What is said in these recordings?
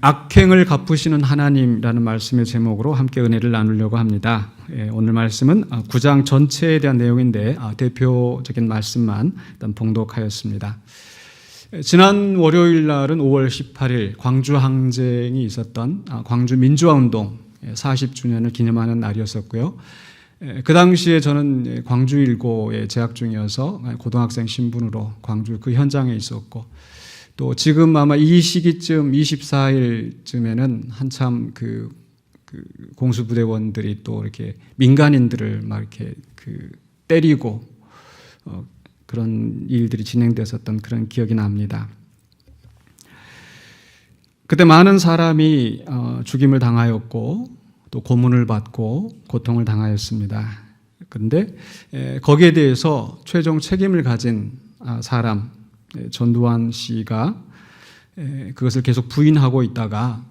악행을 갚으시는 하나님이라는 말씀의 제목으로 함께 은혜를 나누려고 합니다. 오늘 말씀은 9장 전체에 대한 내용인데 대표적인 말씀만 일단 봉독하였습니다. 지난 월요일 날은 5월 18일 광주 항쟁이 있었던 광주 민주화운동 40주년을 기념하는 날이었었고요. 그 당시에 저는 광주일고에 재학 중이어서 고등학생 신분으로 광주 그 현장에 있었고, 또 지금 아마 이 시기쯤 24일쯤에는 한참 그 공수부대원들이 또 이렇게 민간인들을 막 이렇게 때리고 그런 일들이 진행됐었던 그런 기억이 납니다. 그때 많은 사람이 죽임을 당하였고 또 고문을 받고 고통을 당하였습니다. 그런데 거기에 대해서 최종 책임을 가진 사람 전두환 씨가 그것을 계속 부인하고 있다가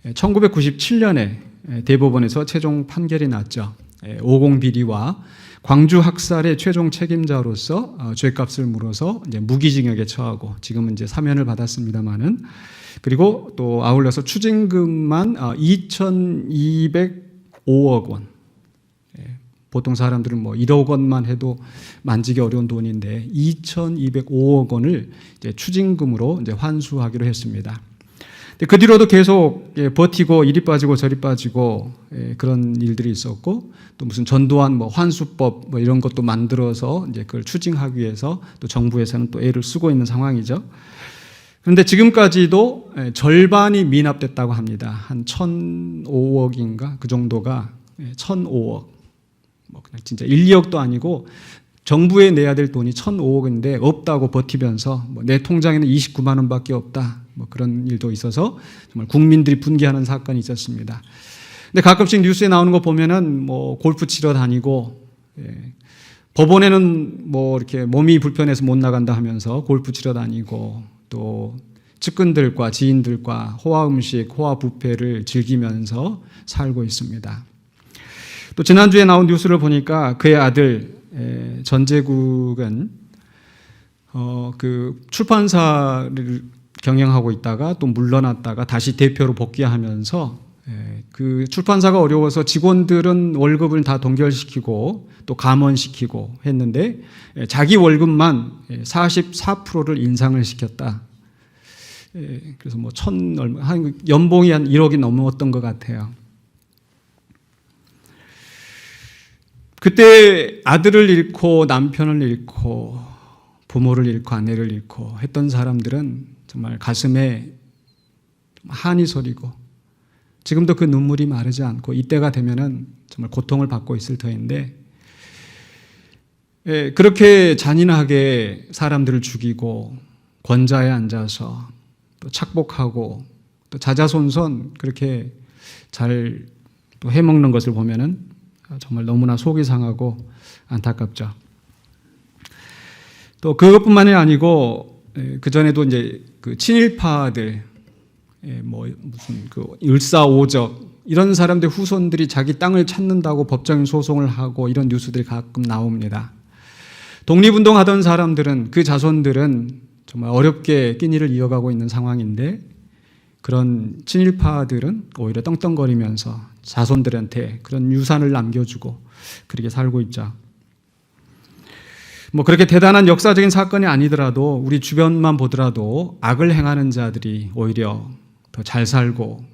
1997년에 대법원에서 최종 판결이 났죠. 50 비리와 광주 학살의 최종 책임자로서 죄값을 물어서 이제 무기징역에 처하고 지금은 이제 사면을 받았습니다만은, 그리고 또 아울러서 추징금만 2,205억 원. 보통 사람들은 1억 원만 해도 만지기 어려운 돈인데 2,205억 원을 이제 추징금으로 이제 환수하기로 했습니다. 그 뒤로도 계속 버티고 이리 빠지고 저리 빠지고 그런 일들이 있었고, 또 무슨 전두환 환수법 이런 것도 만들어서 이제 그걸 추징하기 위해서 또 정부에서는 또 애를 쓰고 있는 상황이죠. 그런데 지금까지도 절반이 미납됐다고 합니다. 한 1,005억인가 그 정도가 1,005억. 그냥 진짜 1, 2억도 아니고 정부에 내야 될 돈이 1,005억인데 없다고 버티면서 내 통장에는 29만 원밖에 없다. 그런 일도 있어서 정말 국민들이 분개하는 사건이 있었습니다. 근데 가끔씩 뉴스에 나오는 거 보면은 골프 치러 다니고, 법원에는 이렇게 몸이 불편해서 못 나간다 하면서 골프 치러 다니고, 또 측근들과 지인들과 호화 음식, 호화 뷔페를 즐기면서 살고 있습니다. 또 지난주에 나온 뉴스를 보니까 그의 아들 전재국은 그 출판사를 경영하고 있다가 또 물러났다가 다시 대표로 복귀하면서 그 출판사가 어려워서 직원들은 월급을 다 동결시키고 또 감원시키고 했는데 자기 월급만 44%를 인상을 시켰다. 그래서 연봉이 한 1억이 넘었던 것 같아요. 그때 아들을 잃고 남편을 잃고 부모를 잃고 아내를 잃고 했던 사람들은 정말 가슴에 한이 서리고 지금도 그 눈물이 마르지 않고 이때가 되면은 정말 고통을 받고 있을 터인데, 그렇게 잔인하게 사람들을 죽이고 권좌에 앉아서 또 착복하고 또 자자손손 그렇게 잘 또 해먹는 것을 보면은 정말 너무나 속이 상하고 안타깝죠. 또 그것뿐만이 아니고 그 전에도 이제 그 친일파들 무슨 을사오적 이런 사람들 후손들이 자기 땅을 찾는다고 법적인 소송을 하고 이런 뉴스들이 가끔 나옵니다. 독립운동하던 사람들은 그 자손들은 정말 어렵게 끼니를 이어가고 있는 상황인데, 그런 친일파들은 오히려 떵떵거리면서 자손들한테 그런 유산을 남겨주고 그렇게 살고 있죠. 그렇게 대단한 역사적인 사건이 아니더라도 우리 주변만 보더라도 악을 행하는 자들이 오히려 더 잘 살고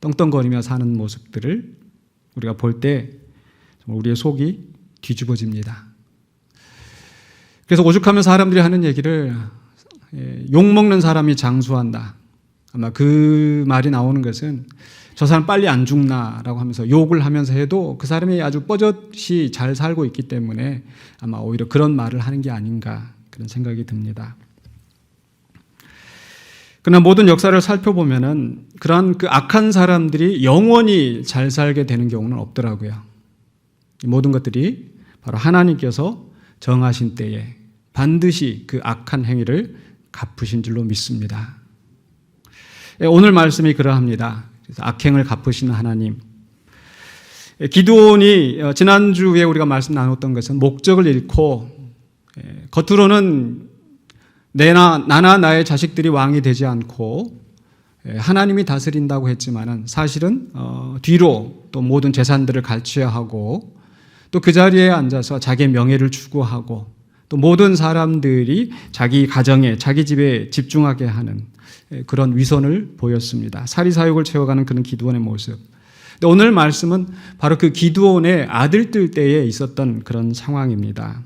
떵떵거리며 사는 모습들을 우리가 볼 때 정말 우리의 속이 뒤집어집니다. 그래서 오죽하면 사람들이 하는 얘기를 욕먹는 사람이 장수한다. 아마 그 말이 나오는 것은 저 사람 빨리 안 죽나라고 하면서 욕을 하면서 해도 그 사람이 아주 뻣뻣이 잘 살고 있기 때문에 아마 오히려 그런 말을 하는 게 아닌가 그런 생각이 듭니다. 그러나 모든 역사를 살펴보면은 그러한 그 악한 사람들이 영원히 잘 살게 되는 경우는 없더라고요. 이 모든 것들이 바로 하나님께서 정하신 때에 반드시 그 악한 행위를 갚으신 줄로 믿습니다. 오늘 말씀이 그러합니다. 그래서 악행을 갚으시는 하나님. 기드온이 지난주에 우리가 말씀 나눴던 것은 목적을 잃고 겉으로는 나나 나의 자식들이 왕이 되지 않고 하나님이 다스린다고 했지만은 사실은 뒤로 또 모든 재산들을 갈취하고 또 그 자리에 앉아서 자기의 명예를 추구하고 또 모든 사람들이 자기 가정에 자기 집에 집중하게 하는 그런 위선을 보였습니다. 사리사욕을 채워가는 그런 기드온의 모습. 오늘 말씀은 바로 그 기드온의 아들들 때에 있었던 그런 상황입니다.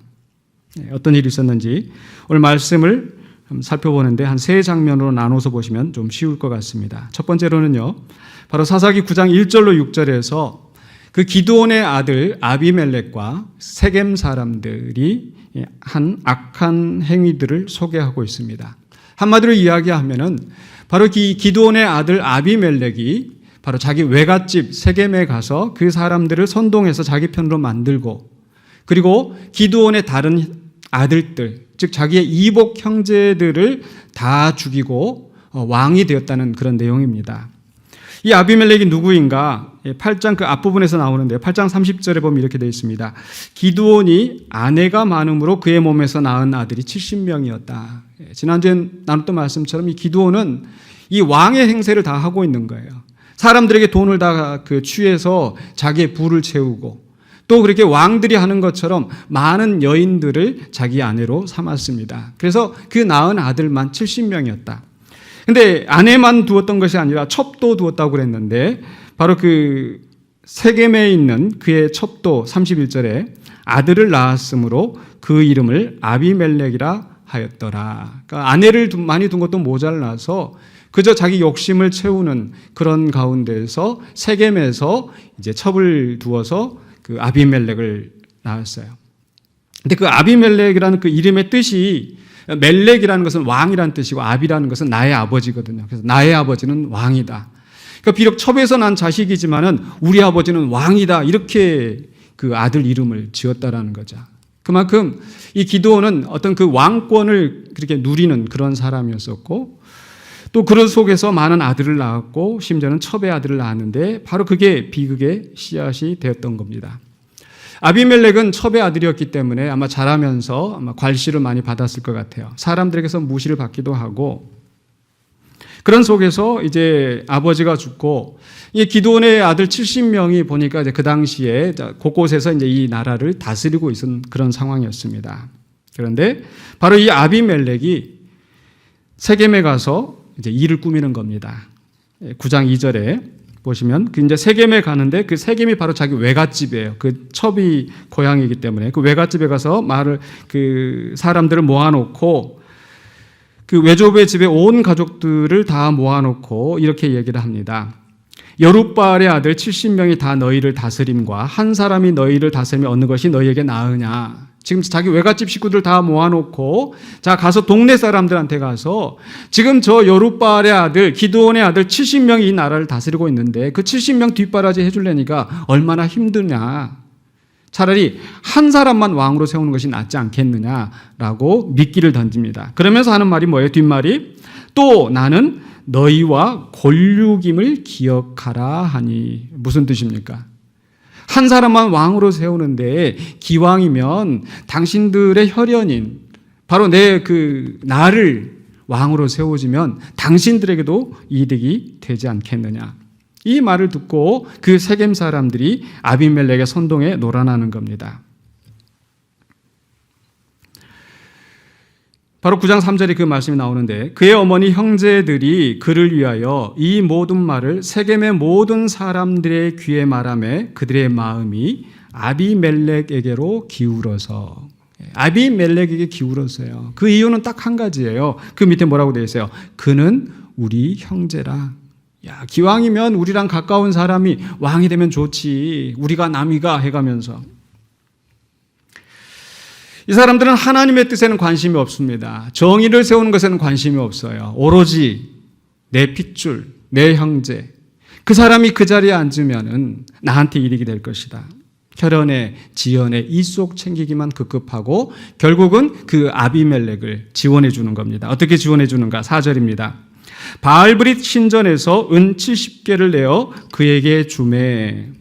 어떤 일이 있었는지 오늘 말씀을 살펴보는데 한 세 장면으로 나눠서 보시면 좀 쉬울 것 같습니다. 첫 번째로는요, 바로 사사기 9장 1절로 6절에서 그 기드온의 아들 아비멜렉과 세겜 사람들이 한 악한 행위들을 소개하고 있습니다. 한마디로 이야기하면은 바로 기드온의 아들 아비멜렉이 바로 자기 외갓집 세겜에 가서 그 사람들을 선동해서 자기 편으로 만들고, 그리고 기드온의 다른 아들들, 즉 자기의 이복 형제들을 다 죽이고 왕이 되었다는 그런 내용입니다. 이 아비멜렉이 누구인가? 8장 그 앞부분에서 나오는데 8장 30절에 보면 이렇게 되어 있습니다. 기드온이 아내가 많음으로 그의 몸에서 낳은 아들이 70명이었다. 지난주에 나눴던 말씀처럼 이 기드온은 이 왕의 행세를 다 하고 있는 거예요. 사람들에게 돈을 다 취해서 자기의 부를 채우고, 또 그렇게 왕들이 하는 것처럼 많은 여인들을 자기 아내로 삼았습니다. 그래서 그 낳은 아들만 70명이었다. 근데 아내만 두었던 것이 아니라 첩도 두었다고 그랬는데, 바로 그 세겜에 있는 그의 첩도 31절에 아들을 낳았으므로 그 이름을 아비멜렉이라 하였더라. 그러니까 아내를 많이 둔 것도 모자라서 그저 자기 욕심을 채우는 그런 가운데에서 세겜에서 이제 첩을 두어서 그 아비멜렉을 낳았어요. 근데 그 아비멜렉이라는 그 이름의 뜻이, 멜렉이라는 것은 왕이라는 뜻이고 아비라는 것은 나의 아버지거든요. 그래서 나의 아버지는 왕이다. 그러니까 비록 첩에서 난 자식이지만은 우리 아버지는 왕이다. 이렇게 그 아들 이름을 지었다라는 거죠. 그만큼 이 기드온은 어떤 그 왕권을 그렇게 누리는 그런 사람이었었고, 또 그런 속에서 많은 아들을 낳았고, 심지어는 첩의 아들을 낳았는데 바로 그게 비극의 씨앗이 되었던 겁니다. 아비멜렉은 첩의 아들이었기 때문에 아마 자라면서 아마 괄시를 많이 받았을 것 같아요. 사람들에게서 무시를 받기도 하고, 그런 속에서 이제 아버지가 죽고, 이 기드온의 아들 70명이 보니까 이제 그 당시에 곳곳에서 이제 이 나라를 다스리고 있는 그런 상황이었습니다. 그런데 바로 이 아비멜렉이 세겜에 가서 이제 일을 꾸미는 겁니다. 9장 2절에 보시면 그 이제 세겜에 가는데 그 세겜이 바로 자기 외갓집이에요. 그 첩이 고향이기 때문에 그 외갓집에 가서 그 사람들을 모아놓고 그 외조부의 집에 온 가족들을 다 모아놓고 이렇게 얘기를 합니다. 여룻바알의 아들 70명이 다 너희를 다스림과 한 사람이 너희를 다스리면 어느 것이 너희에게 나으냐. 지금 자기 외갓집 식구들 다 모아놓고 자 가서 동네 사람들한테 가서 지금 저 여룻바알의 아들 기드온의 아들 70명이 이 나라를 다스리고 있는데 그 70명 뒷바라지 해주려니까 얼마나 힘드냐. 차라리 한 사람만 왕으로 세우는 것이 낫지 않겠느냐라고 미끼를 던집니다. 그러면서 하는 말이 뭐예요? 뒷말이 또 나는 너희와 권륙임을 기억하라 하니. 무슨 뜻입니까? 한 사람만 왕으로 세우는데 기왕이면 당신들의 혈연인 바로 나를 왕으로 세워주면 당신들에게도 이득이 되지 않겠느냐. 이 말을 듣고 그 세겜 사람들이 아비멜렉의 선동에 놀아나는 겁니다. 바로 9장 3절에 그 말씀이 나오는데 그의 어머니 형제들이 그를 위하여 이 모든 말을 세겜의 모든 사람들의 귀에 말하매 그들의 마음이 아비멜렉에게로 기울어서. 아비멜렉에게 기울었어요. 그 이유는 딱 한 가지예요. 그 밑에 뭐라고 되어 있어요? 그는 우리 형제라. 야, 기왕이면 우리랑 가까운 사람이 왕이 되면 좋지. 우리가 남이가 해가면서. 이 사람들은 하나님의 뜻에는 관심이 없습니다. 정의를 세우는 것에는 관심이 없어요. 오로지 내 핏줄, 내 형제, 그 사람이 그 자리에 앉으면은 나한테 이익이 될 것이다. 혈연의 지연의 이속 챙기기만 급급하고 결국은 그 아비멜렉을 지원해 주는 겁니다. 어떻게 지원해 주는가? 4절입니다. 바알브릿 신전에서 은 70개를 내어 그에게 주매.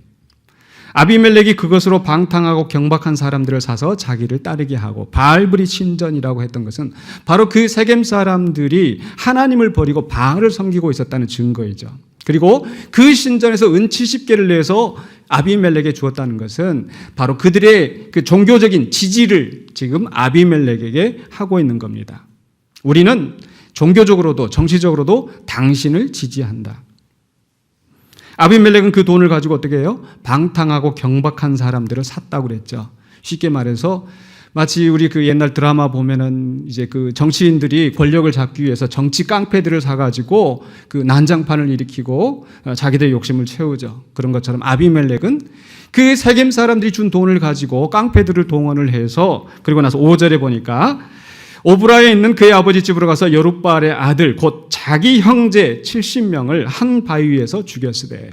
아비멜렉이 그것으로 방탕하고 경박한 사람들을 사서 자기를 따르게 하고 바알브리 신전이라고 했던 것은 바로 그 세겜 사람들이 하나님을 버리고 바알을 섬기고 있었다는 증거이죠. 그리고 그 신전에서 은 70개를 내서 아비멜렉에 주었다는 것은 바로 그들의 그 종교적인 지지를 지금 아비멜렉에게 하고 있는 겁니다. 우리는 종교적으로도 정치적으로도 당신을 지지한다. 아비멜렉은 그 돈을 가지고 어떻게 해요? 방탕하고 경박한 사람들을 샀다고 그랬죠. 쉽게 말해서 마치 우리 그 옛날 드라마 보면은 이제 그 정치인들이 권력을 잡기 위해서 정치 깡패들을 사가지고 그 난장판을 일으키고 자기들의 욕심을 채우죠. 그런 것처럼 아비멜렉은 그 세겜 사람들이 준 돈을 가지고 깡패들을 동원을 해서 그리고 나서 5절에 보니까 오브라에 있는 그의 아버지 집으로 가서 여룻바알의 아들 곧 자기 형제 70명을 한 바위 위에서 죽였으되,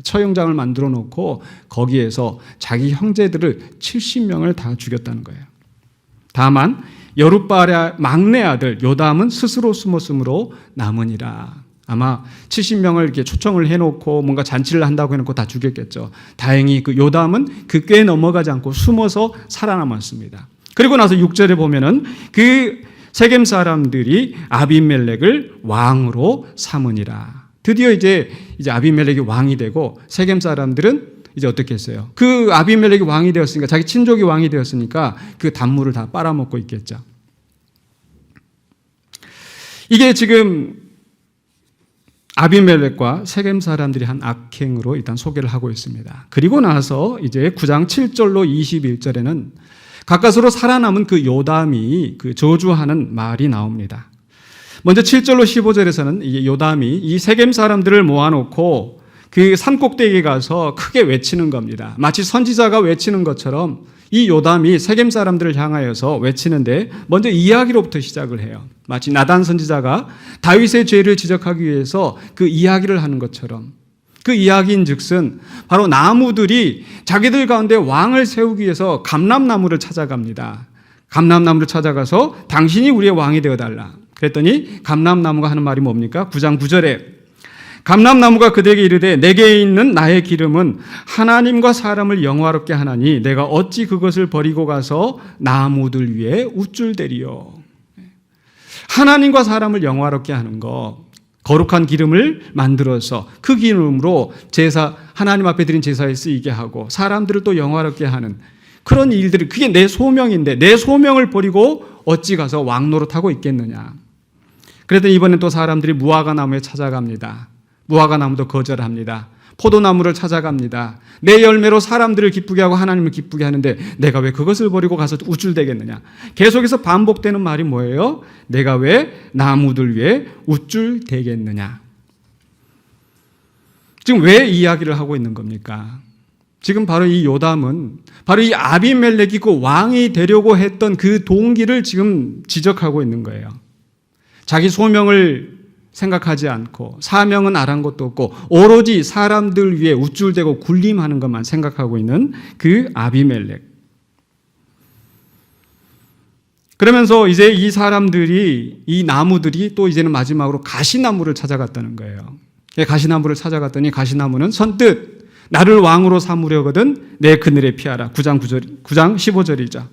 처형장을 만들어 놓고 거기에서 자기 형제들을 70명을 다 죽였다는 거예요. 다만 여룻바알의 막내 아들 요담은 스스로 숨었으므로 남으니라. 아마 70명을 이렇게 초청을 해놓고 뭔가 잔치를 한다고 해놓고 다 죽였겠죠. 다행히 그 요담은 그 꽤 넘어가지 않고 숨어서 살아남았습니다. 그리고 나서 6절에 보면은 그 세겜 사람들이 아비멜렉을 왕으로 삼으니라. 드디어 이제 아비멜렉이 왕이 되고 세겜 사람들은 이제 어떻게 했어요? 그 아비멜렉이 왕이 되었으니까, 자기 친족이 왕이 되었으니까 그 단물을 다 빨아먹고 있겠죠. 이게 지금 아비멜렉과 세겜 사람들이 한 악행으로 일단 소개를 하고 있습니다. 그리고 나서 이제 9장 7절로 21절에는 가까스로 살아남은 그 요담이 그 저주하는 말이 나옵니다. 먼저 7절로 15절에서는 이 요담이 이 세겜 사람들을 모아놓고 그 산꼭대기에 가서 크게 외치는 겁니다. 마치 선지자가 외치는 것처럼 이 요담이 세겜 사람들을 향하여서 외치는데 먼저 이야기로부터 시작을 해요. 마치 나단 선지자가 다윗의 죄를 지적하기 위해서 그 이야기를 하는 것처럼, 그 이야기인 즉슨 바로 나무들이 자기들 가운데 왕을 세우기 위해서 감람나무를 찾아갑니다. 감람나무를 찾아가서 당신이 우리의 왕이 되어달라. 그랬더니 감람나무가 하는 말이 뭡니까? 9장 9절에 감람나무가 그들에게 이르되 내게 있는 나의 기름은 하나님과 사람을 영화롭게 하나니 내가 어찌 그것을 버리고 가서 나무들 위에 우쭐대리요. 하나님과 사람을 영화롭게 하는 거, 거룩한 기름을 만들어서 그 기름으로 제사, 하나님 앞에 드린 제사에 쓰이게 하고 사람들을 또 영화롭게 하는 그런 일들이, 그게 내 소명인데 내 소명을 버리고 어찌 가서 왕노릇하고 있겠느냐. 그랬더니 이번엔 또 사람들이 무화과 나무에 찾아갑니다. 무화과 나무도 거절합니다. 포도나무를 찾아갑니다. 내 열매로 사람들을 기쁘게 하고 하나님을 기쁘게 하는데 내가 왜 그것을 버리고 가서 우쭐대겠느냐. 계속해서 반복되는 말이 뭐예요? 내가 왜 나무들 위에 우쭐대겠느냐. 지금 왜 이야기를 하고 있는 겁니까? 지금 바로 이 요담은 바로 이 아비멜렉이 그 왕이 되려고 했던 그 동기를 지금 지적하고 있는 거예요. 자기 소명을 생각하지 않고 사명은 아랑곳도 없고 오로지 사람들 위해 우쭐대고 군림하는 것만 생각하고 있는 그 아비멜렉. 그러면서 이제 이 사람들이, 이 나무들이 또 이제는 마지막으로 가시나무를 찾아갔다는 거예요. 가시나무를 찾아갔더니 가시나무는 선뜻 나를 왕으로 삼으려거든 내 그늘에 피하라. 9장 15절이죠.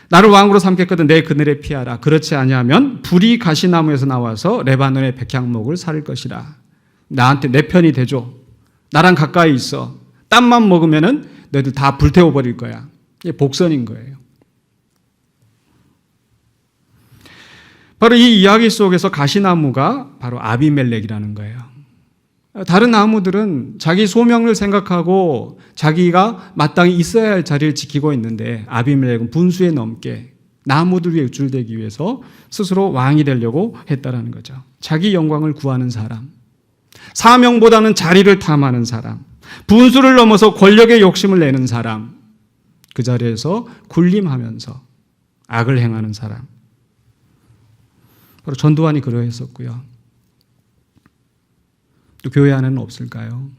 나를 왕으로 삼겠거든 내 그늘에 피하라. 그렇지 아니하면 불이 가시나무에서 나와서 레바논의 백향목을 살 것이라. 나한테 내 편이 되줘. 나랑 가까이 있어. 땀만 먹으면은 너희들 다 불태워버릴 거야. 이게 복선인 거예요. 바로 이 이야기 속에서 가시나무가 바로 아비멜렉이라는 거예요. 다른 나무들은 자기 소명을 생각하고 자기가 마땅히 있어야 할 자리를 지키고 있는데 아비멜렉은 분수에 넘게 나무들 위에 우쭐대기 위해서 스스로 왕이 되려고 했다라는 거죠. 자기 영광을 구하는 사람, 사명보다는 자리를 탐하는 사람, 분수를 넘어서 권력의 욕심을 내는 사람, 그 자리에서 군림하면서 악을 행하는 사람. 바로 전두환이 그러했었고요. 또 교회 안에는 없을까요?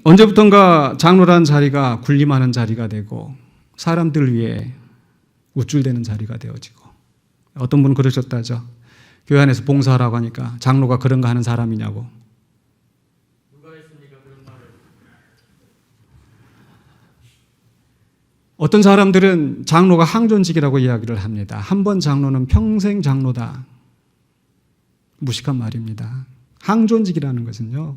언제부턴가 장로라는 자리가 군림하는 자리가 되고 사람들 위해 우쭐대는 자리가 되어지고, 어떤 분은 그러셨다죠. 교회 안에서 봉사하라고 하니까 장로가 그런 거 하는 사람이냐고. 누가 했습니까? 어떤 사람들은 장로가 항존직이라고 이야기를 합니다. 한 번 장로는 평생 장로다. 무식한 말입니다. 항존직이라는 것은요,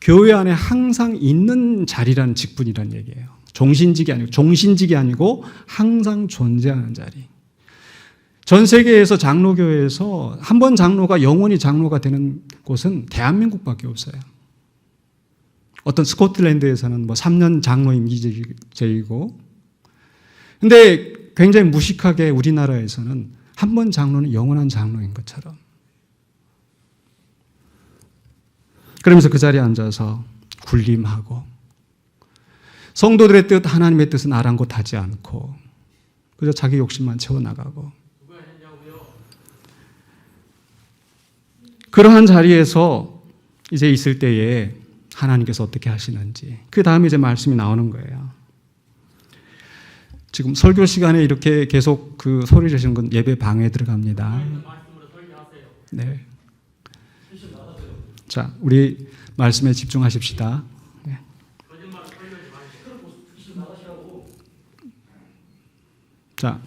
교회 안에 항상 있는 자리라는 직분이라는 얘기예요. 종신직이 아니고 항상 존재하는 자리. 전 세계에서 장로교회에서 한 번 장로가 영원히 장로가 되는 곳은 대한민국밖에 없어요. 어떤 스코틀랜드에서는 3년 장로 임기제이고, 근데 굉장히 무식하게 우리나라에서는 한 번 장로는 영원한 장로인 것처럼. 그러면서 그 자리에 앉아서 군림하고, 성도들의 뜻, 하나님의 뜻은 아랑곳하지 않고, 그저 자기 욕심만 채워나가고, 그러한 자리에서 이제 있을 때에 하나님께서 어떻게 하시는지, 그 다음에 이제 말씀이 나오는 거예요. 지금 설교 시간에 이렇게 계속 그 소리 지르시는 건 예배 방해에 들어갑니다. 네. 자, 우리 말씀에 집중하십시다. 네. 자,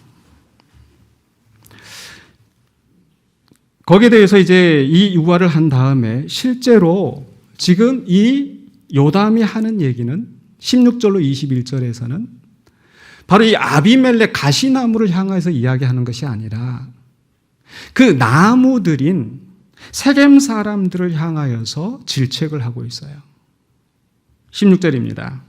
거기에 대해서 이제 이 유화를 한 다음에 실제로 지금 이 요담이 하는 얘기는 16절로 21절에서는 바로 이 아비멜렉 가시나무를 향해서 이야기하는 것이 아니라 그 나무들인 세겜 사람들을 향하여서 질책을 하고 있어요. 16절입니다.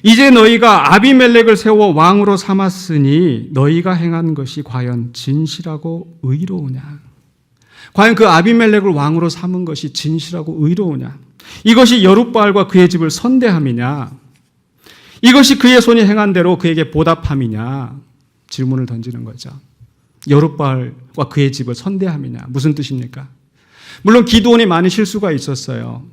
이제 너희가 아비멜렉을 세워 왕으로 삼았으니 너희가 행한 것이 과연 진실하고 의로우냐? 과연 그 아비멜렉을 왕으로 삼은 것이 진실하고 의로우냐? 이것이 여룻바알과 그의 집을 선대함이냐? 이것이 그의 손이 행한 대로 그에게 보답함이냐? 질문을 던지는 거죠. 여룻바알과 그의 집을 선대함이냐? 무슨 뜻입니까? 물론 기드온이 많이 실수가 있었어요.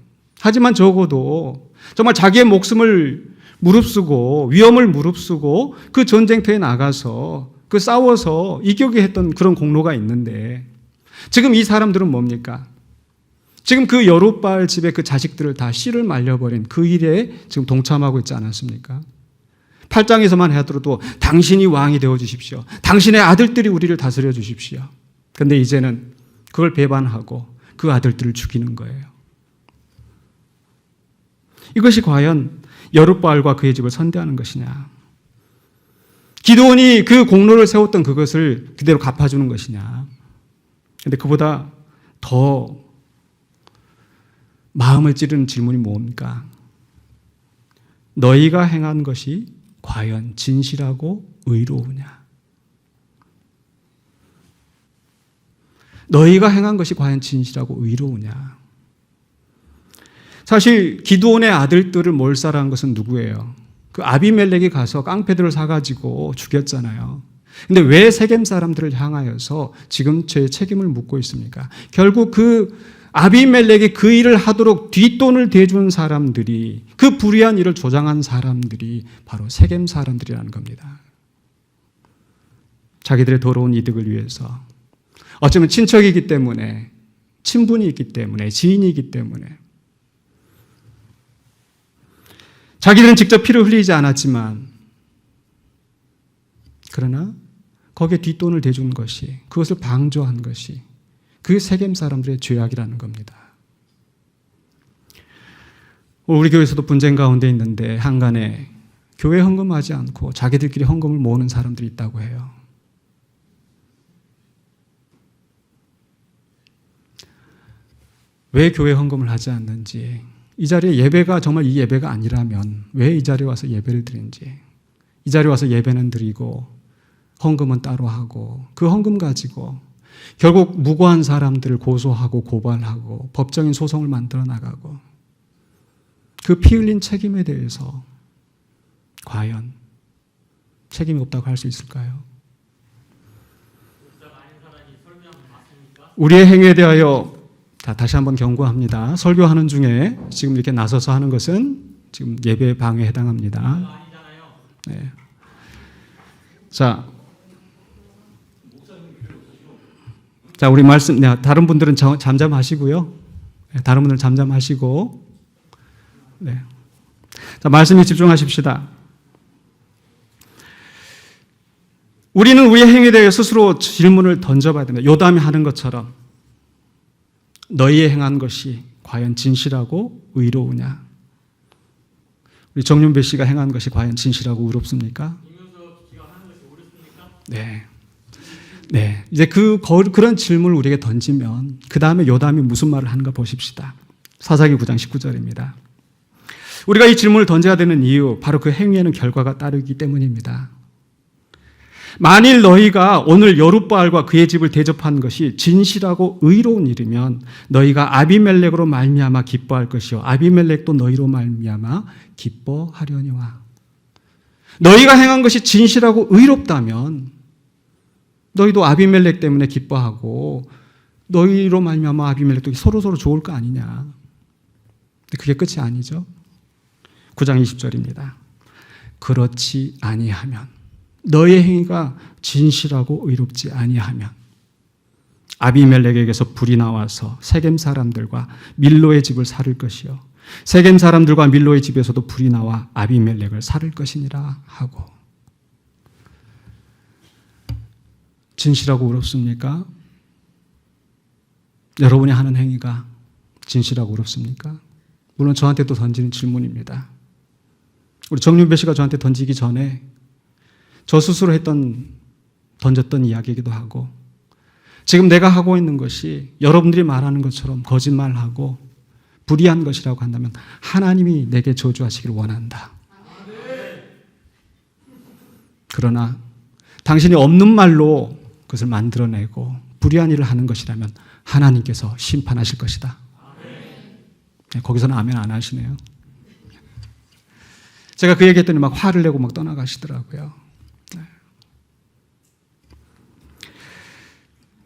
하지만 적어도 정말 자기의 목숨을 무릅쓰고 위험을 무릅쓰고 그 전쟁터에 나가서 그 싸워서 이기게 했던 그런 공로가 있는데 지금 이 사람들은 뭡니까? 지금 그 여룻바알 집의 그 자식들을 다 씨를 말려버린 그 일에 지금 동참하고 있지 않았습니까? 8장에서만 하더라도 당신이 왕이 되어 주십시오. 당신의 아들들이 우리를 다스려 주십시오. 그런데 이제는 그걸 배반하고 그 아들들을 죽이는 거예요. 이것이 과연 여룻바알과 그의 집을 선대하는 것이냐? 기드온이 그 공로를 세웠던 그것을 그대로 갚아주는 것이냐? 그런데 그보다 더 마음을 찌르는 질문이 뭡니까? 너희가 행한 것이 과연 진실하고 의로우냐? 너희가 행한 것이 과연 진실하고 의로우냐? 사실 기드온의 아들들을 몰살한 것은 누구예요? 그 아비멜렉이 가서 깡패들을 사가지고 죽였잖아요. 근데 왜 세겜 사람들을 향하여서 지금 제 책임을 묻고 있습니까? 결국 그 아비멜렉이 그 일을 하도록 뒷돈을 대준 사람들이, 그 불의한 일을 조장한 사람들이 바로 세겜 사람들이라는 겁니다. 자기들의 더러운 이득을 위해서, 어쩌면 친척이기 때문에, 친분이 있기 때문에, 지인이기 때문에, 자기들은 직접 피를 흘리지 않았지만 그러나 거기에 뒷돈을 대준 것이, 그것을 방조한 것이 그 세겜 사람들의 죄악이라는 겁니다. 우리 교회에서도 분쟁 가운데 있는데 한간에 교회 헌금하지 않고 자기들끼리 헌금을 모으는 사람들이 있다고 해요. 왜 교회 헌금을 하지 않는지, 이 자리에 예배가 정말 이 예배가 아니라면 왜 이 자리에 와서 예배를 드린지, 이 자리에 와서 예배는 드리고 헌금은 따로 하고 그 헌금 가지고 결국 무고한 사람들을 고소하고 고발하고 법적인 소송을 만들어 나가고 그 피 흘린 책임에 대해서 과연 책임이 없다고 할 수 있을까요? 우리의 행위에 대하여 다시 한번 경고합니다. 설교하는 중에 지금 이렇게 나서서 하는 것은 지금 예배 방해에 해당합니다. 네. 자, 우리 말씀, 다른 분들은 잠잠하시고요. 다른 분들은 잠잠하시고, 네. 자, 말씀에 집중하십시다. 우리는 우리의 행위에 대해 스스로 질문을 던져봐야 됩니다. 요담이 하는 것처럼 너희의 행한 것이 과연 진실하고 의로우냐? 우리 정윤배 씨가 행한 것이 과연 진실하고 의롭습니까? 네. 네. 이제 그런 질문을 우리에게 던지면 그 다음에 요담이 무슨 말을 하는가 보십시다. 사사기 9장 19절입니다. 우리가 이 질문을 던져야 되는 이유, 바로 그 행위에는 결과가 따르기 때문입니다. 만일 너희가 오늘 여룻바알과 그의 집을 대접한 것이 진실하고 의로운 일이면 너희가 아비멜렉으로 말미암아 기뻐할 것이요 아비멜렉도 너희로 말미암아 기뻐하려니와. 너희가 행한 것이 진실하고 의롭다면 너희도 아비멜렉 때문에 기뻐하고 너희로 말미암아 아비멜렉도 서로서로 좋을 거 아니냐. 근데 그게 끝이 아니죠. 9장 20절입니다. 그렇지 아니하면, 너의 행위가 진실하고 의롭지 아니하면 아비멜렉에게서 불이 나와서 세겜 사람들과 밀로의 집을 살을 것이요 세겜 사람들과 밀로의 집에서도 불이 나와 아비멜렉을 살을 것이니라 하고. 진실하고 의롭습니까? 여러분이 하는 행위가 진실하고 의롭습니까? 물론 저한테도 던지는 질문입니다. 우리 정윤배 씨가 저한테 던지기 전에 저 스스로 던졌던 이야기이기도 하고, 지금 내가 하고 있는 것이 여러분들이 말하는 것처럼 거짓말하고 불의한 것이라고 한다면 하나님이 내게 저주하시기를 원한다. 그러나 당신이 없는 말로 그것을 만들어내고 불의한 일을 하는 것이라면 하나님께서 심판하실 것이다. 거기서는 아멘 안 하시네요. 제가 그 얘기했더니 막 화를 내고 막 떠나가시더라고요.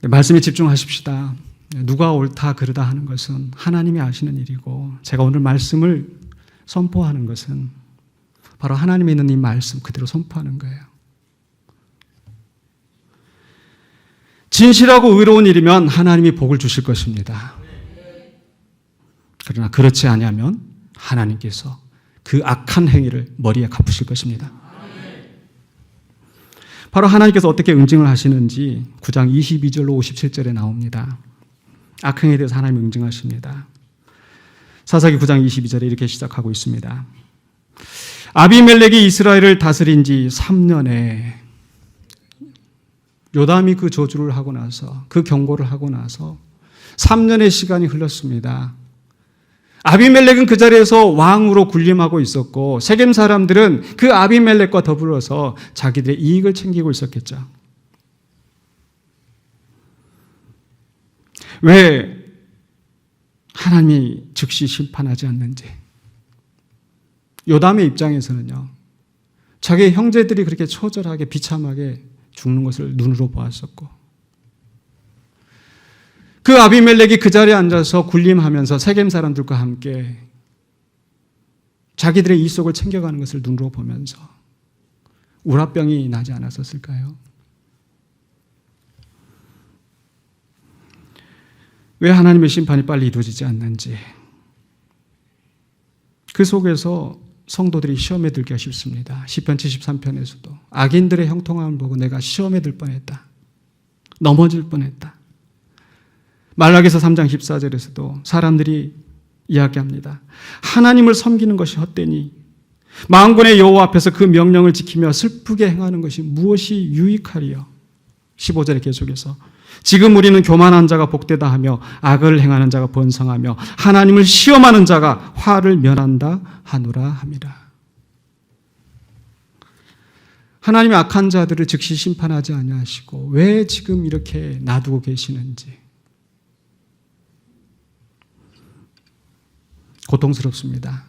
말씀에 집중하십시다. 누가 옳다 그르다 하는 것은 하나님이 아시는 일이고, 제가 오늘 말씀을 선포하는 것은 바로 하나님에 있는 이 말씀 그대로 선포하는 거예요. 진실하고 의로운 일이면 하나님이 복을 주실 것입니다. 그러나 그렇지 아니하면 하나님께서 그 악한 행위를 머리에 갚으실 것입니다. 바로 하나님께서 어떻게 응징을 하시는지 9장 22절로 57절에 나옵니다. 악행에 대해서 하나님이 응징하십니다. 사사기 9장 22절에 이렇게 시작하고 있습니다. 아비멜렉이 이스라엘을 다스린 지 3년에 요담이 그 저주를 하고 나서, 그 경고를 하고 나서 3년의 시간이 흘렀습니다. 아비멜렉은 그 자리에서 왕으로 군림하고 있었고 세겜 사람들은 그 아비멜렉과 더불어서 자기들의 이익을 챙기고 있었겠죠. 왜 하나님이 즉시 심판하지 않는지. 요담의 입장에서는요, 자기의 형제들이 그렇게 처절하게 비참하게 죽는 것을 눈으로 보았었고, 그 아비멜렉이 그 자리에 앉아서 군림하면서 세겜 사람들과 함께 자기들의 이속을 챙겨가는 것을 눈으로 보면서 우라병이 나지 않았었을까요? 왜 하나님의 심판이 빨리 이루어지지 않는지, 그 속에서 성도들이 시험에 들기가 쉽습니다. 시편 73편에서도 악인들의 형통함을 보고 내가 시험에 들 뻔했다. 넘어질 뻔했다. 말라기서 3장 14절에서도 사람들이 이야기합니다. 하나님을 섬기는 것이 헛되니 만군의 여호와 앞에서 그 명령을 지키며 슬프게 행하는 것이 무엇이 유익하리요. 15절에 계속해서 지금 우리는 교만한 자가 복되다 하며 악을 행하는 자가 번성하며 하나님을 시험하는 자가 화를 면한다 하노라 함이라. 하나님이 악한 자들을 즉시 심판하지 아니하시고 왜 지금 이렇게 놔두고 계시는지 고통스럽습니다.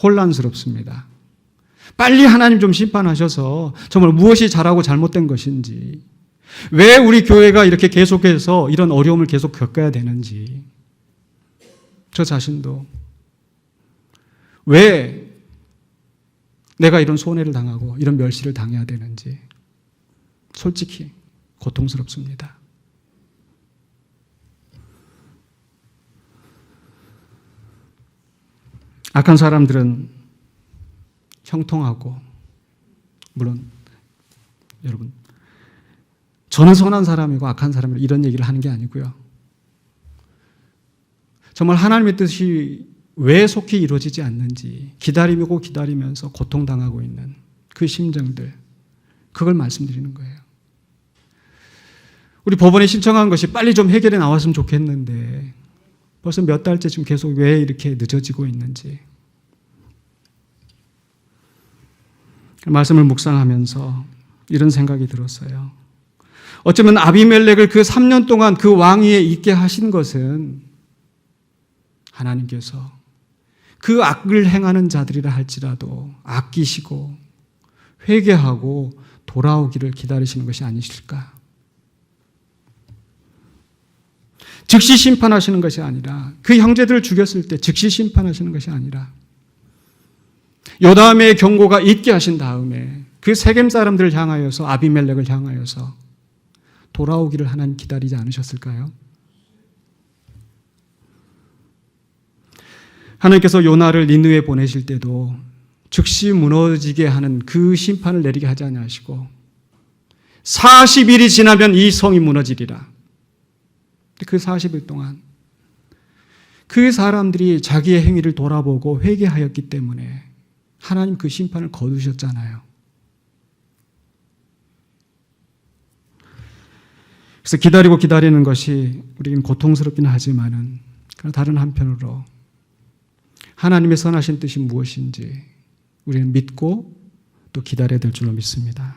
혼란스럽습니다. 빨리 하나님 좀 심판하셔서 정말 무엇이 잘하고 잘못된 것인지, 왜 우리 교회가 이렇게 계속해서 이런 어려움을 계속 겪어야 되는지, 저 자신도 왜 내가 이런 손해를 당하고 이런 멸시를 당해야 되는지 솔직히 고통스럽습니다. 악한 사람들은 형통하고, 물론 여러분 저는 선한 사람이고 악한 사람이고 이런 얘기를 하는 게 아니고요. 정말 하나님의 뜻이 왜 속히 이루어지지 않는지 기다리고 기다리면서 고통당하고 있는 그 심정들, 그걸 말씀드리는 거예요. 우리 법원에 신청한 것이 빨리 좀 해결해 나왔으면 좋겠는데 벌써 몇 달째 지금 계속 왜 이렇게 늦어지고 있는지 말씀을 묵상하면서 이런 생각이 들었어요. 어쩌면 아비멜렉을 그 3년 동안 그 왕위에 있게 하신 것은 하나님께서 그 악을 행하는 자들이라 할지라도 아끼시고 회개하고 돌아오기를 기다리시는 것이 아니실까? 즉시 심판하시는 것이 아니라 그 형제들을 죽였을 때 즉시 심판하시는 것이 아니라 요담의 경고가 있게 하신 다음에 그 세겜 사람들을 향하여서 아비멜렉을 향하여서 돌아오기를 하나님 기다리지 않으셨을까요? 하나님께서 요나를 니느웨에 보내실 때도 즉시 무너지게 하는 그 심판을 내리게 하지 아니하시고 40일이 지나면 이 성이 무너지리라. 그 40일 동안 그 사람들이 자기의 행위를 돌아보고 회개하였기 때문에 하나님 그 심판을 거두셨잖아요. 그래서 기다리고 기다리는 것이 우리는 고통스럽긴 하지만은 다른 한편으로 하나님의 선하신 뜻이 무엇인지 우리는 믿고 또 기다려야 될 줄로 믿습니다.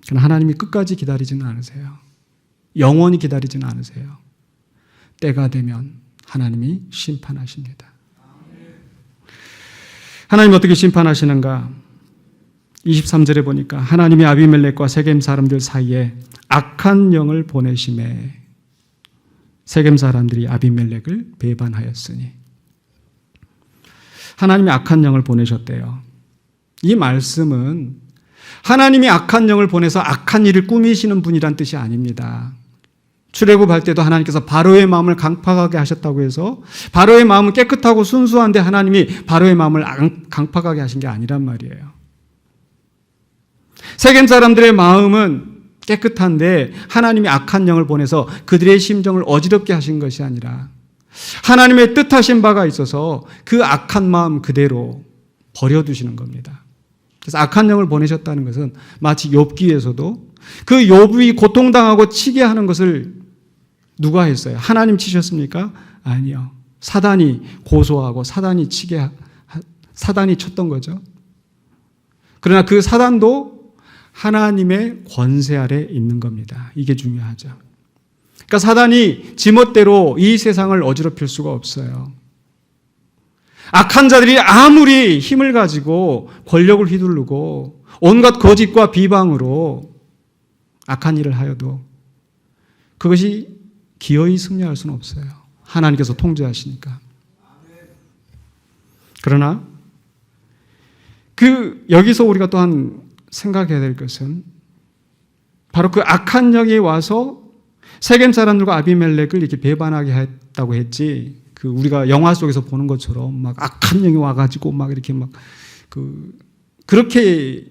그러나 하나님이 끝까지 기다리지는 않으세요. 영원히 기다리지는 않으세요. 때가 되면 하나님이 심판하십니다. 하나님 어떻게 심판하시는가? 23절에 보니까 하나님이 아비멜렉과 세겜 사람들 사이에 악한 영을 보내심에 세겜 사람들이 아비멜렉을 배반하였으니 하나님이 악한 영을 보내셨대요. 이 말씀은 하나님이 악한 영을 보내서 악한 일을 꾸미시는 분이란 뜻이 아닙니다. 출애굽할 때도 하나님께서 바로의 마음을 강팍하게 하셨다고 해서 바로의 마음은 깨끗하고 순수한데 하나님이 바로의 마음을 강팍하게 하신 게 아니란 말이에요. 세겜 사람들의 마음은 깨끗한데 하나님이 악한 영을 보내서 그들의 심정을 어지럽게 하신 것이 아니라 하나님의 뜻하신 바가 있어서 그 악한 마음 그대로 버려두시는 겁니다. 그래서 악한 영을 보내셨다는 것은 마치 욥기에서도 그 욥이 고통당하고 치게 하는 것을 누가 했어요? 하나님 치셨습니까? 아니요. 사단이 고소하고 사단이 쳤던 거죠. 그러나 그 사단도 하나님의 권세 아래 있는 겁니다. 이게 중요하죠. 그러니까 사단이 지멋대로 이 세상을 어지럽힐 수가 없어요. 악한 자들이 아무리 힘을 가지고 권력을 휘두르고 온갖 거짓과 비방으로 악한 일을 하여도 그것이 기어이 승리할 수는 없어요. 하나님께서 통제하시니까. 그러나 여기서 우리가 또한 생각해야 될 것은 바로 그 악한 영이 와서 세겜 사람들과 아비멜렉을 이렇게 배반하게 했다고 했지. 우리가 영화 속에서 보는 것처럼 막 악한 영이 와가지고 막 이렇게 그렇게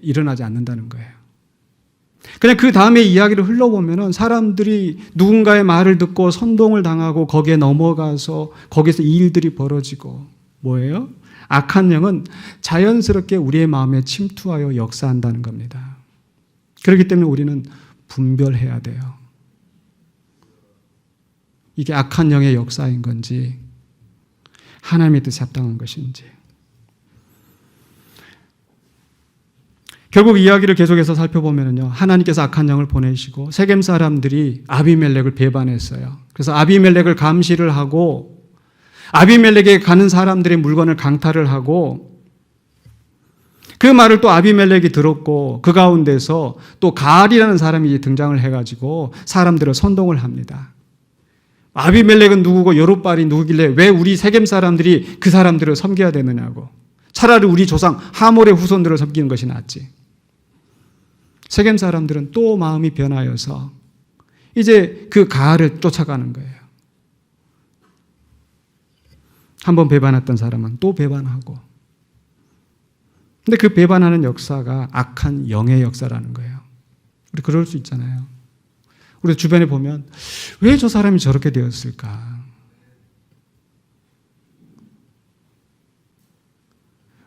일어나지 않는다는 거예요. 그냥 그 다음에 이야기를 흘러보면은 사람들이 누군가의 말을 듣고 선동을 당하고 거기에 넘어가서 거기서 이 일들이 벌어지고 뭐예요? 악한 영은 자연스럽게 우리의 마음에 침투하여 역사한다는 겁니다. 그렇기 때문에 우리는 분별해야 돼요. 이게 악한 영의 역사인 건지 하나님의 뜻에 합당한 것인지. 결국 이야기를 계속해서 살펴보면요, 하나님께서 악한 영을 보내시고 세겜 사람들이 아비멜렉을 배반했어요. 그래서 아비멜렉을 감시를 하고 아비멜렉에 가는 사람들의 물건을 강탈을 하고 그 말을 또 아비멜렉이 들었고 그 가운데서 또 가알이라는 사람이 등장을 해가지고 사람들을 선동을 합니다. 아비멜렉은 누구고 여룻발이 누구길래 왜 우리 세겜 사람들이 그 사람들을 섬겨야 되느냐고. 차라리 우리 조상 하몰의 후손들을 섬기는 것이 낫지. 세겜 사람들은 또 마음이 변하여서 이제 그 가알을 쫓아가는 거예요. 한번 배반했던 사람은 또 배반하고. 근데 그 배반하는 역사가 악한 영의 역사라는 거예요. 우리 그럴 수 있잖아요. 우리 주변에 보면 왜 저 사람이 저렇게 되었을까?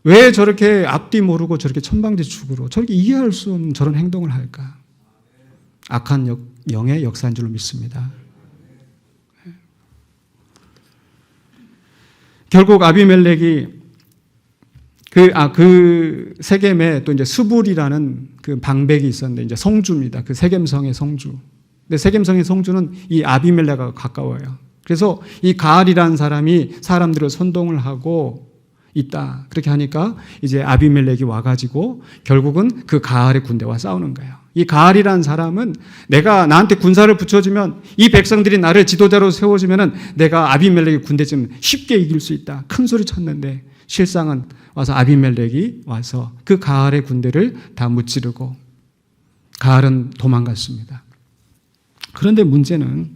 왜 저렇게 앞뒤 모르고 저렇게 천방지축으로 저렇게 이해할 수 없는 저런 행동을 할까? 악한 영의 역사인 줄로 믿습니다. 결국 아비멜렉이 그 세겜에 또 이제 스불이라는 그 방백이 있었는데 이제 성주입니다. 그 세겜성의 성주. 근데 세겜성의 성주는 이 아비멜렉과 가까워요. 그래서 이 가알이라는 사람이 사람들을 선동을 하고 있다. 그렇게 하니까 이제 아비멜렉이 와가지고 결국은 그 가알의 군대와 싸우는 거예요. 이 가알이라는 사람은 내가 나한테 군사를 붙여주면 이 백성들이 나를 지도자로 세워주면은 내가 아비멜렉의 군대 좀 쉽게 이길 수 있다. 큰 소리 쳤는데 실상은 와서 아비멜렉이 와서 그 가알의 군대를 다 무찌르고 가알은 도망갔습니다. 그런데 문제는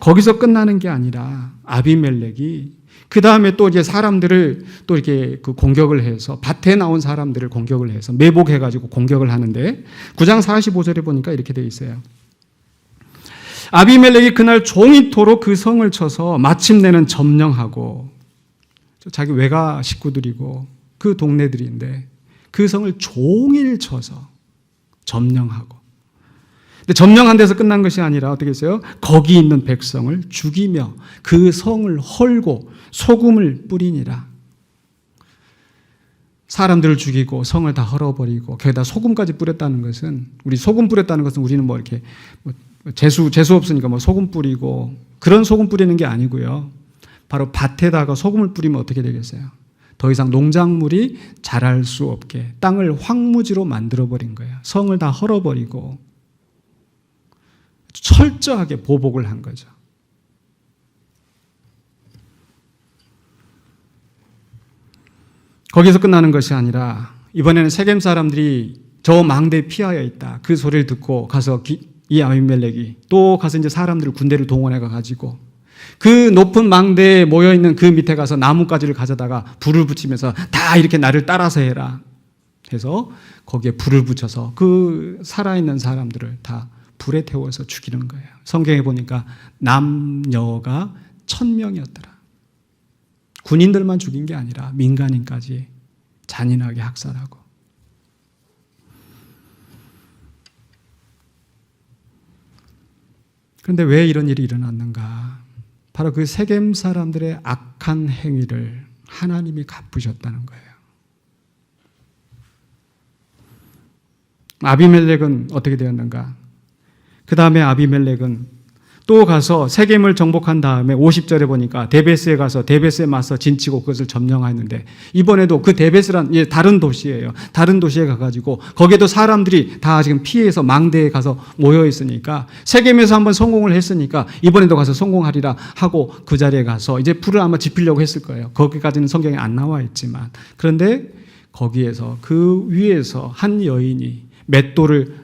거기서 끝나는 게 아니라 아비멜렉이 그 다음에 또 이제 사람들을 또 이렇게 그 공격을 해서 밭에 나온 사람들을 공격을 해서 매복해가지고 공격을 하는데 9장 45절에 보니까 이렇게 되어 있어요. 아비멜렉이 그날 종이토록 그 성을 쳐서 마침내는 점령하고 자기 외가 식구들이고 그 동네들인데 그 성을 종일 쳐서 점령하고 근데 점령한 데서 끝난 것이 아니라 어떻게 했어요? 거기 있는 백성을 죽이며 그 성을 헐고 소금을 뿌리니라. 사람들을 죽이고 성을 다 헐어버리고 거기다 소금까지 뿌렸다는 것은 우리 소금 뿌렸다는 것은 우리는 뭐 이렇게 재수 없으니까 뭐 소금 뿌리고 그런 소금 뿌리는 게 아니고요. 바로 밭에다가 소금을 뿌리면 어떻게 되겠어요? 더 이상 농작물이 자랄 수 없게 땅을 황무지로 만들어버린 거예요. 성을 다 헐어버리고 철저하게 보복을 한 거죠. 거기서 끝나는 것이 아니라 이번에는 세겜 사람들이 저 망대에 피하여 있다. 그 소리를 듣고 가서 이 아비멜렉이 또 가서 이제 사람들을 군대를 동원해 가지고 그 높은 망대에 모여 있는 그 밑에 가서 나뭇가지를 가져다가 불을 붙이면서 다 이렇게 나를 따라서 해라 해서 거기에 불을 붙여서 그 살아있는 사람들을 다 불에 태워서 죽이는 거예요. 성경에 보니까 남녀가 1000명이었더라. 군인들만 죽인 게 아니라 민간인까지 잔인하게 학살하고. 그런데 왜 이런 일이 일어났는가? 바로 그 세겜 사람들의 악한 행위를 하나님이 갚으셨다는 거예요. 아비멜렉은 어떻게 되었는가? 그 다음에 아비멜렉은 또 가서 세겜을 정복한 다음에 50절에 보니까 데베스에 가서 데베스에 맞서 진치고 그것을 점령하였는데 이번에도 그 데베스란 다른 도시예요. 다른 도시에 가가지고 거기에도 사람들이 다 지금 피해서 망대에 가서 모여 있으니까 세겜에서 한번 성공을 했으니까 이번에도 가서 성공하리라 하고 그 자리에 가서 이제 불을 아마 지피려고 했을 거예요. 거기까지는 성경에 안 나와 있지만 그런데 거기에서 그 위에서 한 여인이 맷돌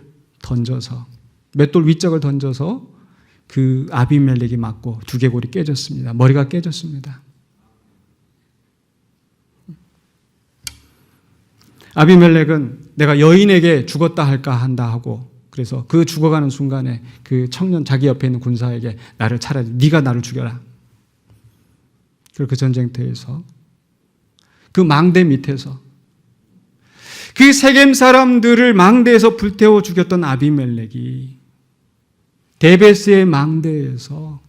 위짝을 던져서 그 아비멜렉이 맞고 두개골이 깨졌습니다. 머리가 깨졌습니다. 아비멜렉은 내가 여인에게 죽었다 할까 한다 하고 그래서 그 죽어가는 순간에 그 청년 자기 옆에 있는 군사에게 나를 차라리 네가 나를 죽여라. 그리고 그 전쟁터에서 그 망대 밑에서 그 세겜 사람들을 망대에서 불태워 죽였던 아비멜렉이 데베스의 망대에서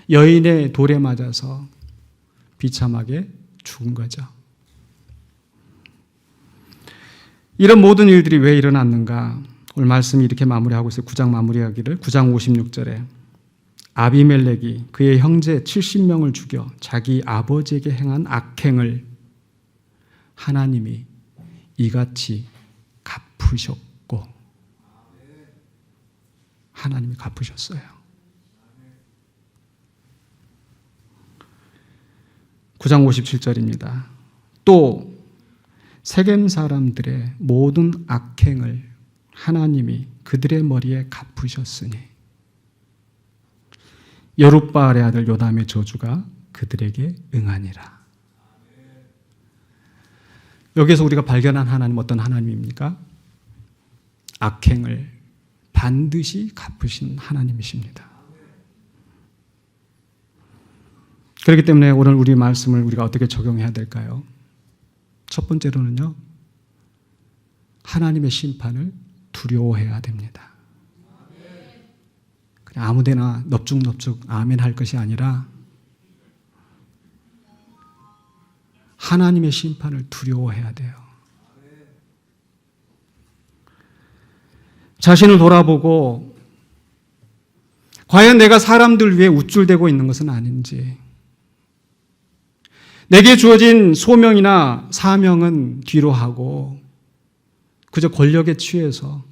여인의 돌에 맞아서 비참하게 죽은 거죠. 이런 모든 일들이 왜 일어났는가? 오늘 말씀이 이렇게 마무리하고 있어요. 9장 마무리하기를 9장 56절에 아비멜렉이 그의 형제 70명을 죽여 자기 아버지에게 행한 악행을 하나님이 이같이 갚으셨고 하나님이 갚으셨어요. (9장 57절입니다) 또 세겜 사람들의 모든 악행을 하나님이 그들의 머리에 갚으셨으니 여룻바알의 아들 요담의 저주가 그들에게 응하니라. 여기서 우리가 발견한 하나님 어떤 하나님입니까? 악행을 반드시 갚으신 하나님이십니다. 그렇기 때문에 오늘 우리 말씀을 우리가 어떻게 적용해야 될까요? 첫 번째로는요, 하나님의 심판을 두려워해야 됩니다. 그냥 아무데나 넙죽넙죽 아멘 할 것이 아니라 하나님의 심판을 두려워해야 돼요. 자신을 돌아보고 과연 내가 사람들 위해 우쭐대고 있는 것은 아닌지, 내게 주어진 소명이나 사명은 뒤로 하고 그저 권력에 취해서,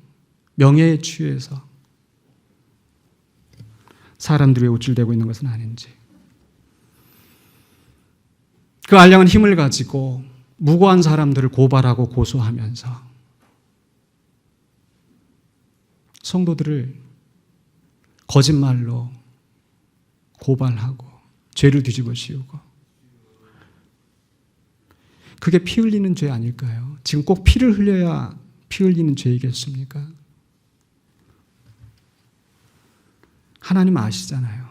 명예에 취해서 사람들 위해 우쭐대고 있는 것은 아닌지, 그 알량한 힘을 가지고 무고한 사람들을 고발하고 고소하면서 성도들을 거짓말로 고발하고 죄를 뒤집어 씌우고, 그게 피 흘리는 죄 아닐까요? 지금 꼭 피를 흘려야 피 흘리는 죄이겠습니까? 하나님 아시잖아요.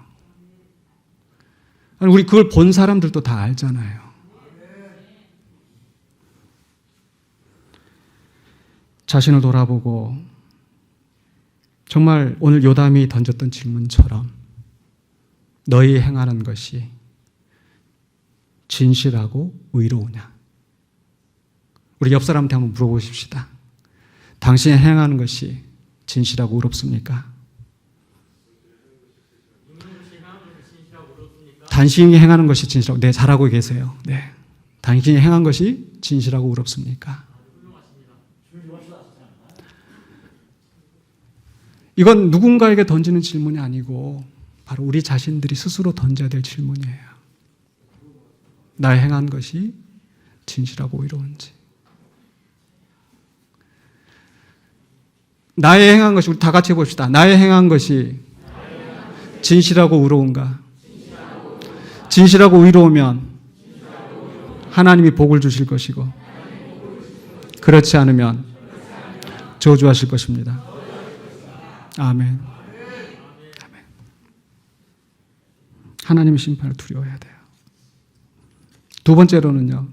우리 그걸 본 사람들도 다 알잖아요. 자신을 돌아보고 정말 오늘 요담이 던졌던 질문처럼 너희 행하는 것이 진실하고 의로우냐? 우리 옆 사람한테 한번 물어보십시다. 당신이 행하는 것이 진실하고 의롭습니까? 당신이 행하는 것이 진실하고, 네, 잘하고 계세요. 네, 당신이 행한 것이 진실하고 의롭습니까? 이건 누군가에게 던지는 질문이 아니고 바로 우리 자신들이 스스로 던져야 될 질문이에요. 나의 행한 것이 진실하고 의로운지. 나의 행한 것이, 우리 다 같이 해봅시다. 나의 행한 것이 진실하고 의로운가? 진실하고 의로우면 하나님이 복을 주실 것이고, 그렇지 않으면 저주하실 것입니다. 아멘. 아멘. 하나님의 심판을 두려워해야 돼요. 두 번째로는요,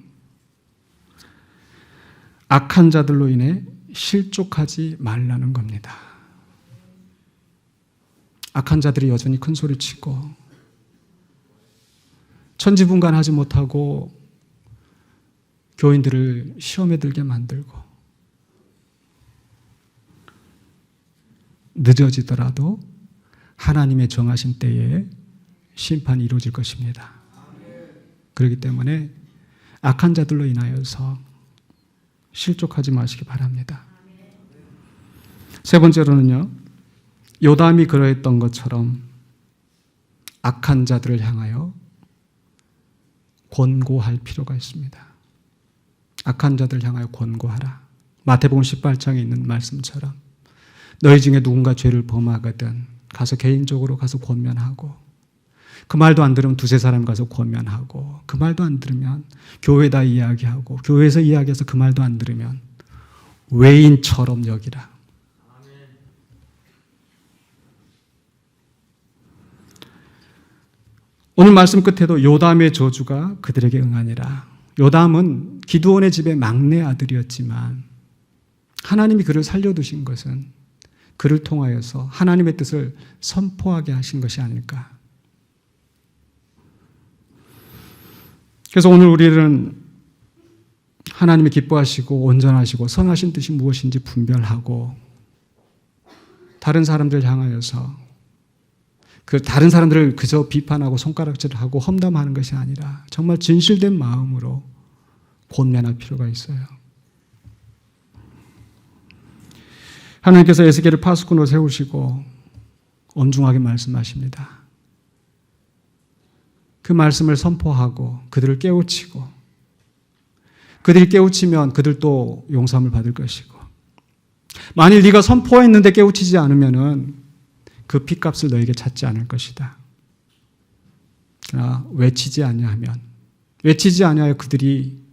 악한 자들로 인해 실족하지 말라는 겁니다. 악한 자들이 여전히 큰 소리 치고 천지분간하지 못하고 교인들을 시험에 들게 만들고, 늦어지더라도 하나님의 정하신 때에 심판이 이루어질 것입니다. 그렇기 때문에 악한 자들로 인하여서 실족하지 마시기 바랍니다. 세 번째로는요, 요담이 그러했던 것처럼 악한 자들을 향하여 권고할 필요가 있습니다. 악한 자들을 향하여 권고하라. 마태복음 18장에 있는 말씀처럼 너희 중에 누군가 죄를 범하거든 가서 개인적으로 가서 권면하고, 그 말도 안 들으면 두세 사람 가서 권면하고, 그 말도 안 들으면 교회에다 이야기하고, 교회에서 이야기해서 그 말도 안 들으면 외인처럼 여기라. 오늘 말씀 끝에도 요담의 저주가 그들에게 응하니라. 요담은 기드온의 집의 막내 아들이었지만 하나님이 그를 살려두신 것은 그를 통하여서 하나님의 뜻을 선포하게 하신 것이 아닐까. 그래서 오늘 우리는 하나님이 기뻐하시고 온전하시고 선하신 뜻이 무엇인지 분별하고, 다른 사람들을 향하여서 그 다른 사람들을 그저 비판하고 손가락질하고 험담하는 것이 아니라 정말 진실된 마음으로 권면할 필요가 있어요. 하나님께서 에스겔을 파수꾼으로 세우시고 엄중하게 말씀하십니다. 그 말씀을 선포하고 그들을 깨우치고, 그들이 깨우치면 그들도 용서함을 받을 것이고, 만일 네가 선포했는데 깨우치지 않으면은 그 핏값을 너에게 찾지 않을 것이다. 그러나 외치지 아니하여 그들이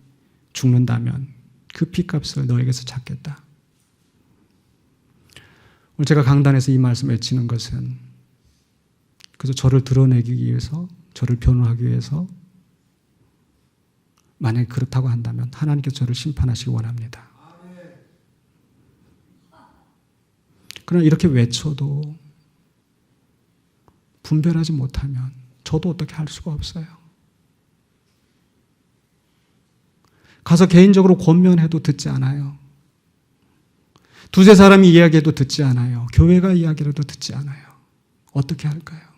죽는다면 그 핏값을 너에게서 찾겠다. 오늘 제가 강단에서 이 말씀을 외치는 것은 그래서 저를 드러내기 위해서, 저를 변호하기 위해서, 만약에 그렇다고 한다면 하나님께서 저를 심판하시기 원합니다. 그러나 이렇게 외쳐도 분별하지 못하면 저도 어떻게 할 수가 없어요. 가서 개인적으로 권면해도 듣지 않아요. 두세 사람이 이야기해도 듣지 않아요. 교회가 이야기해도 듣지 않아요. 어떻게 할까요?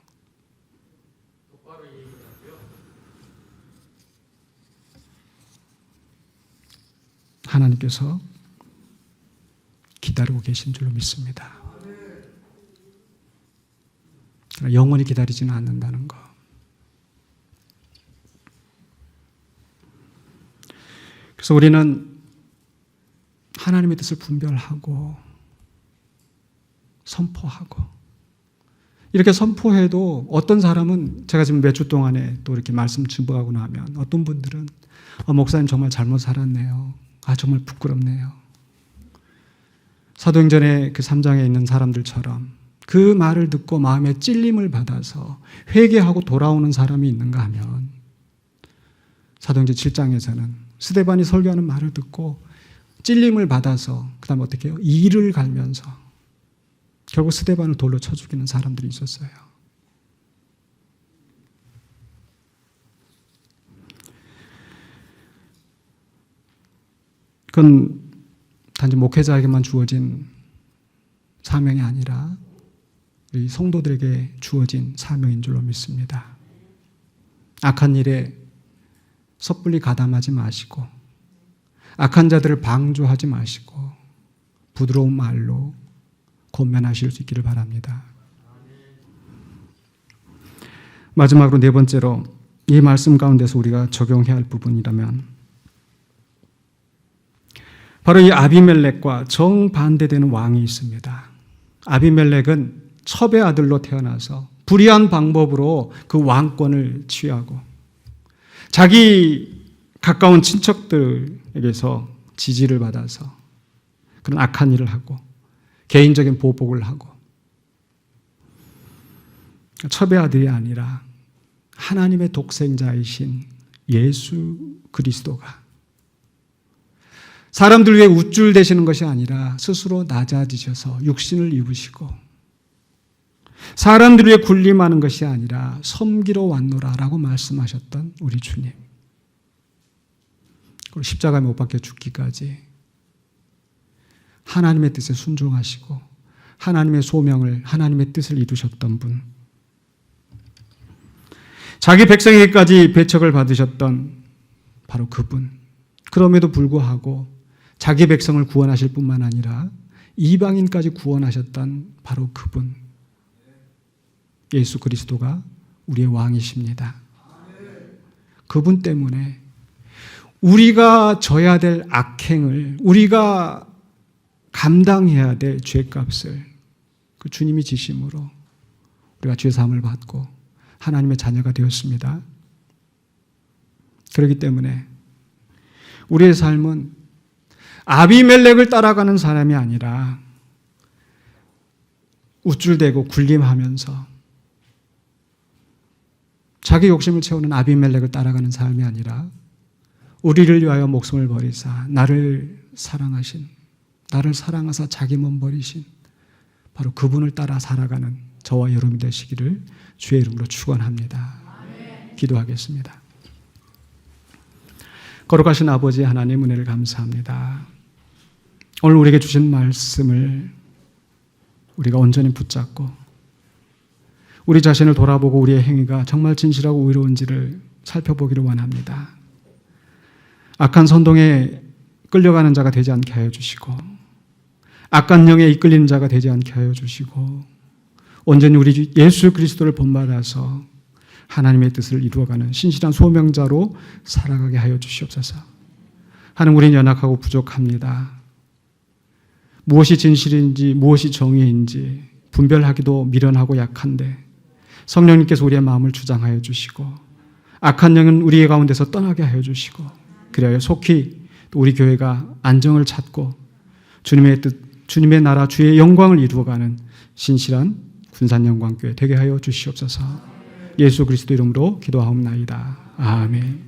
하나님께서 기다리고 계신 줄로 믿습니다. 영원히 기다리지는 않는다는 것. 그래서 우리는 하나님의 뜻을 분별하고 선포하고, 이렇게 선포해도 어떤 사람은, 제가 지금 몇 주 동안에 또 이렇게 말씀 증거하고 나면 어떤 분들은 목사님 정말 잘못 살았네요. 정말 부끄럽네요. 사도행전의 그 3장에 있는 사람들처럼 그 말을 듣고 마음에 찔림을 받아서 회개하고 돌아오는 사람이 있는가 하면, 사도행전 7장에서는 스데반이 설교하는 말을 듣고 찔림을 받아서 그 다음에 어떻게 해요? 이를 갈면서 결국 스데반을 돌로 쳐 죽이는 사람들이 있었어요. 그건 단지 목회자에게만 주어진 사명이 아니라 우리 성도들에게 주어진 사명인 줄로 믿습니다. 악한 일에 섣불리 가담하지 마시고, 악한 자들을 방조하지 마시고, 부드러운 말로 권면하실 수 있기를 바랍니다. 마지막으로 네 번째로, 이 말씀 가운데서 우리가 적용해야 할 부분이라면 바로 이 아비멜렉과 정반대되는 왕이 있습니다. 아비멜렉은 첩의 아들로 태어나서 불의한 방법으로 그 왕권을 취하고 자기 가까운 친척들에게서 지지를 받아서 그런 악한 일을 하고 개인적인 보복을 하고, 첩의 아들이 아니라 하나님의 독생자이신 예수 그리스도가 사람들 위해 우쭐 대시는 것이 아니라 스스로 낮아지셔서 육신을 입으시고 사람들 위해 군림하는 것이 아니라 섬기러 왔노라라고 말씀하셨던 우리 주님. 그리고 십자가에 못 박혀 죽기까지 하나님의 뜻에 순종하시고 하나님의 소명을, 하나님의 뜻을 이루셨던 분. 자기 백성에게까지 배척을 받으셨던 바로 그분. 그럼에도 불구하고 자기 백성을 구원하실 뿐만 아니라 이방인까지 구원하셨던 바로 그분. 예수 그리스도가 우리의 왕이십니다. 그분 때문에 우리가 져야 될 악행을, 우리가 감당해야 될 죄값을 그 주님이 지심으로 우리가 죄사함을 받고 하나님의 자녀가 되었습니다. 그렇기 때문에 우리의 삶은 아비멜렉을 따라가는 사람이 아니라 우쭐대고 군림하면서 자기 욕심을 채우는 아비멜렉을 따라가는 삶이 아니라 우리를 위하여 목숨을 버리사 나를 사랑하신, 나를 사랑하사 자기 몸 버리신 바로 그분을 따라 살아가는 저와 여러분이 되시기를 주의 이름으로 축원합니다. 기도하겠습니다. 거룩하신 아버지 하나님, 은혜를 감사합니다. 오늘 우리에게 주신 말씀을 우리가 온전히 붙잡고 우리 자신을 돌아보고 우리의 행위가 정말 진실하고 의로운지를 살펴보기를 원합니다. 악한 선동에 끌려가는 자가 되지 않게 하여 주시고 악한 영에 이끌리는 자가 되지 않게 하여 주시고 온전히 우리 예수 그리스도를 본받아서 하나님의 뜻을 이루어가는 신실한 소명자로 살아가게 하여 주시옵소서. 하나님, 우리는 연약하고 부족합니다. 무엇이 진실인지 무엇이 정의인지 분별하기도 미련하고 약한데 성령님께서 우리의 마음을 주장하여 주시고 악한 영은 우리 가운데서 떠나게 하여 주시고 그래야 속히 우리 교회가 안정을 찾고 주님의 뜻, 주님의 나라 주의 영광을 이루어가는 신실한 군산영광교회 되게 하여 주시옵소서. 예수 그리스도 이름으로 기도하옵나이다. 아멘.